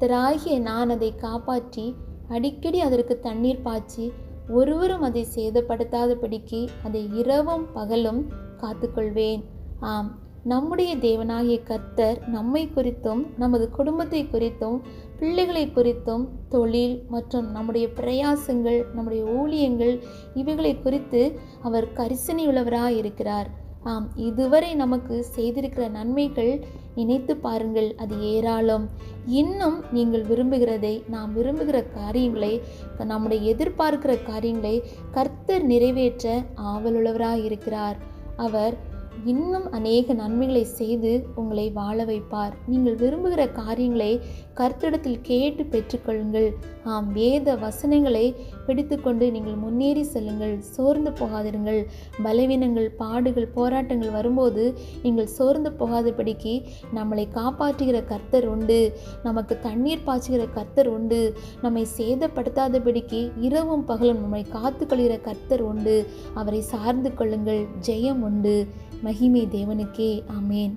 கர்த்தராகிய நான் அதை காப்பாற்றி அடிக்கடி அதற்கு தண்ணீர் பாய்ச்சி ஒருவரும் அதை சேதப்படுத்தாதபடிக்கு அதை இரவும் பகலும் காத்துக்கொள்வேன். ஆம், நம்முடைய தேவனாகிய கர்த்தர் நம்மை குறித்தும் நமது குடும்பத்தை குறித்தும் பிள்ளைகளை குறித்தும் தொழில் மற்றும் நம்முடைய பிரயாசங்கள், நம்முடைய ஊழியங்கள் இவைகளை குறித்து அவர் கரிசனையுள்ளவராய் இருக்கிறார். ஆம், இதுவரை நமக்கு செய்திருக்கிற நன்மைகள் நினைத்து பாருங்கள், அது ஏராளம். இன்னும் நீங்கள் விரும்புகிறதை, நாம் விரும்புகிற காரியங்களை, நம்முடைய எதிர்பார்க்கிற காரியங்களை கர்த்தர் நிறைவேற்ற ஆவலுள்ளவராய் இருக்கிறார். அவர் இன்னும் அநேக நன்மைகளை செய்து உங்களை வாழ வைப்பார். நீங்கள் விரும்புகிற காரியங்களை கர்த்தரிடத்தில் கேட்டு பெற்றுக்கொள்ளுங்கள். ஆம், வேத வசனங்களை பிடித்துக்கொண்டு நீங்கள் முன்னேறி செல்லுங்கள். சோர்ந்து போகாதிருங்கள். பலவீனங்கள், பாடுகள், போராட்டங்கள் வரும்போது நீங்கள் சோர்ந்து போகாதபடிக்கு நம்மளை காப்பாற்றுகிற கர்த்தர் உண்டு, நமக்கு தண்ணீர் பாய்ச்சுகிற கர்த்தர் உண்டு, நம்மை சேதப்படுத்தாதபடிக்கு இரவும் பகலும் நம்மை காத்துக்கொள்கிற கர்த்தர் உண்டு. அவரை சார்ந்து கொள்ளுங்கள். ஜெயம் உண்டு. மகிமை தேவனுக்கே. ஆமேன்.